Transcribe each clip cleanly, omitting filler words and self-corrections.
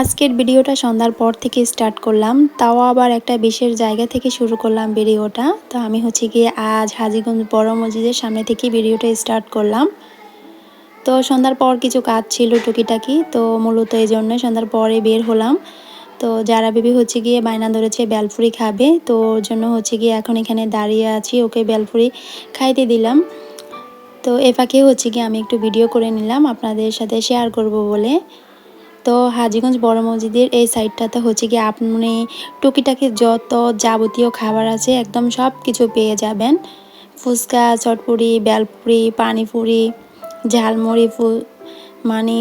আজকের ভিডিওটা সন্ধ্যার পর থেকে স্টার্ট করলাম, তাও আবার একটা বিশেষ জায়গা থেকে শুরু করলাম ভিডিওটা। তো আমি গিয়ে আজ হাজীগঞ্জ বড় মসজিদের সামনে থেকে ভিডিওটা স্টার্ট করলাম। তো সন্ধ্যার পর কিছু কাজ ছিল টুকিটাকি, তো মূলত এই জন্য সন্ধ্যার পরে বের হলাম। তো যারা বেবি গিয়ে বায়না ধরেছে বেলপুরি খাবে, তো ওর জন্য গিয়ে এখন এখানে দাঁড়িয়ে আছি, ওকে বেলপুরি খাইতে দিলাম। তো এ ফাঁকে গিয়ে আমি একটু ভিডিও করে নিলাম আপনাদের সাথে শেয়ার করব বলে। তো হাজীগঞ্জ বড় মসজিদের এই সাইডটাতে গিয়ে আপনি টুকিটাকি যত যাবতীয় খাবার আছে একদম সব কিছু পেয়ে যাবেন। ফুচকা, চটপুরি, বেলপুরি, পানিপুরি, ঝালমুড়ি, মানে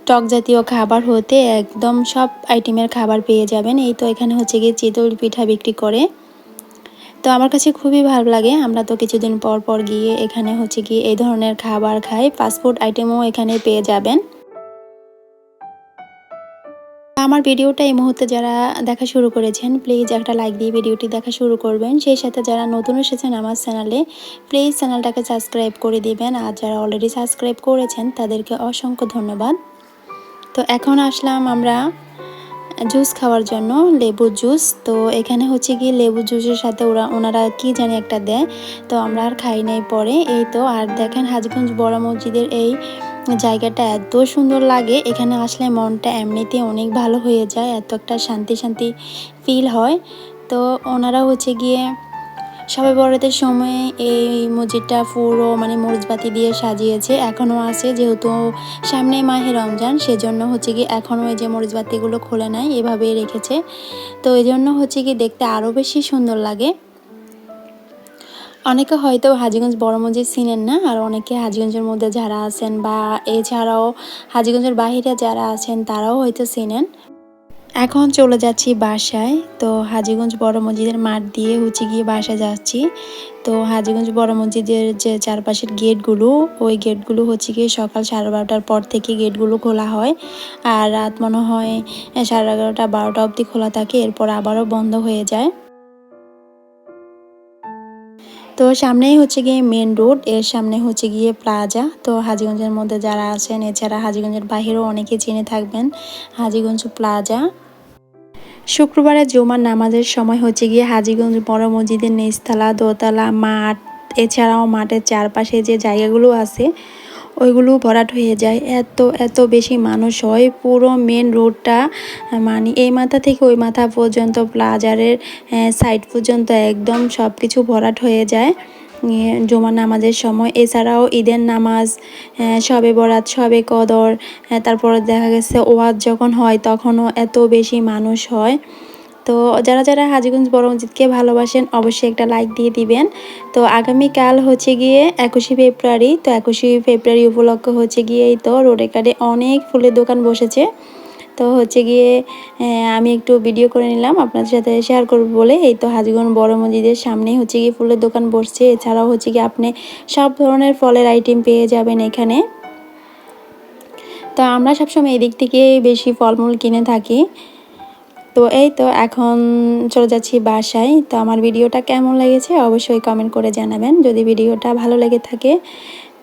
টক জাতীয় খাবার হতে একদম সব আইটেমের খাবার পেয়ে যাবেন। এই তো এখানে গিয়ে চিতল পিঠা বিক্রি করে। তো আমার কাছে খুবই ভালো লাগে, আমরা তো কিছুদিন পর পর গিয়ে এখানে গিয়ে এই ধরনের খাবার খাই। ফাস্টফুড আইটেমও এখানে পেয়ে যাবেন। আমার ভিডিওটা এই মুহূর্তে যারা দেখা শুরু করেছেন প্লিজ একটা লাইক দিয়ে ভিডিওটি দেখা শুরু করবেন। সেই সাথে যারা নতুন এসেছেন আমার চ্যানেলে প্লিজ চ্যানেলটাকে সাবস্ক্রাইব করে দিবেন, আর যারা অলরেডি সাবস্ক্রাইব করেছেন তাদেরকে অসংখ্য ধন্যবাদ। তো এখন আসলাম আমরা জুস খাওয়ার জন্য, লেবু জুস। তো এখানে গিয়ে লেবু জুসের সাথে ওনারা কি জানি একটা দেয়, তো আমরা আর খাই নাই পরে। এই তো আর দেখেন হাজীগঞ্জ বড় মসজিদের এই জায়গাটা এত সুন্দর লাগে, এখানে আসলে মনটা এমনিতে অনেক ভালো হয়ে যায়, এত একটা শান্তি শান্তি ফিল হয়। তো ওনারা গিয়ে সবে বড়দের সময় এই মসজিদটা পুরো মরিচবাতি দিয়ে সাজিয়েছে, এখনও আছে, যেহেতু সামনে মাহে রমজান সেজন্য গিয়ে এখনও এই যে মরিচবাতিগুলো খোলে নাই, এভাবেই রেখেছে। তো এই জন্য গিয়ে দেখতে আরও বেশি সুন্দর লাগে। অনেকে হয়তো হাজীগঞ্জ বড় মসজিদ চিনেন না, আর অনেকে হাজীগঞ্জের মধ্যে যারা আছেন বা এছাড়াও হাজীগঞ্জের বাহিরে যারা আছেন তারাও হয়তো চিনেন। এখন চলে যাচ্ছি বাসায়। তো হাজীগঞ্জ বড় মসজিদের মাঠ দিয়ে গিয়ে বাসায় যাচ্ছি। তো হাজীগঞ্জ বড় মসজিদের যে চারপাশের গেটগুলো, ওই গেটগুলো গিয়ে সকাল 12:30টার পর থেকে গেটগুলো খোলা হয়, আর রাত মনে হয় 11:30 12টা অবধি খোলা থাকে, এরপর আবারও বন্ধ হয়ে যায়। তো সামনেই গিয়ে মেন রোড, এর সামনে গিয়ে প্লাজা। তো হাজীগঞ্জের মধ্যে যারা আছেন, এছাড়া হাজীগঞ্জের বাহিরেও অনেকে চিনে থাকবেন হাজীগঞ্জ প্লাজা। শুক্রবারে জুমার নামাজের সময় গিয়ে হাজীগঞ্জ বড় মসজিদের নিচতলা, দোতলা, মাঠ, এছাড়াও মাঠের চারপাশে যে জায়গাগুলো আছে ওইগুলো ভরাট হয়ে যায়, এত এত বেশি মানুষ হয়। পুরো মেন রোডটা এই মাথা থেকে ওই মাথা পর্যন্ত, প্লাজারের সাইড পর্যন্ত একদম সব কিছু ভরাট হয়ে যায় জুমার নামাজের সময়। এছাড়াও ঈদের নামাজ, শবে বরাত, শবে কদর, তারপরে দেখা গেছে ওয়াজ যখন হয় তখনও এত বেশি মানুষ হয়। তো যারা যারা হাজীগঞ্জ বড় মসজিদকে ভালোবাসেন অবশ্যই একটা লাইক দিয়ে দিবেন। তো আগামীকাল গিয়ে 21শে ফেব্রুয়ারি। তো 21শে ফেব্রুয়ারি উপলক্ষে গিয়ে এই তো রোডে কাটে অনেক ফুলের দোকান বসেছে। তো গিয়ে আমি একটু ভিডিও করে নিলাম আপনাদের সাথে শেয়ার করব বলে। এই তো হাজীগঞ্জ বড় মসজিদের সামনেই গিয়ে ফুলের দোকান বসছে, এছাড়াও গিয়ে আপনি সব ধরনের ফলের আইটেম পেয়ে যাবেন এখানে। তো আমরা সবসময় এদিক থেকে বেশি ফলমূল কিনে থাকি। তো এই তো এখন চলে যাচ্ছি বাসায়। তো আমার ভিডিওটা কেমন লেগেছে অবশ্যই কমেন্ট করে জানাবেন। যদি ভিডিওটা ভালো লেগে থাকে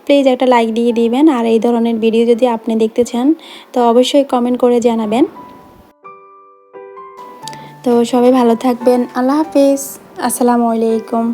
প্লিজ একটা লাইক দিয়ে দিবেন, আর এই ধরনের ভিডিও যদি আপনি দেখতে চান তো অবশ্যই কমেন্ট করে জানাবেন। তো সবাই ভালো থাকবেন, আল্লাহ হাফিজ, আসসালামু আলাইকুম।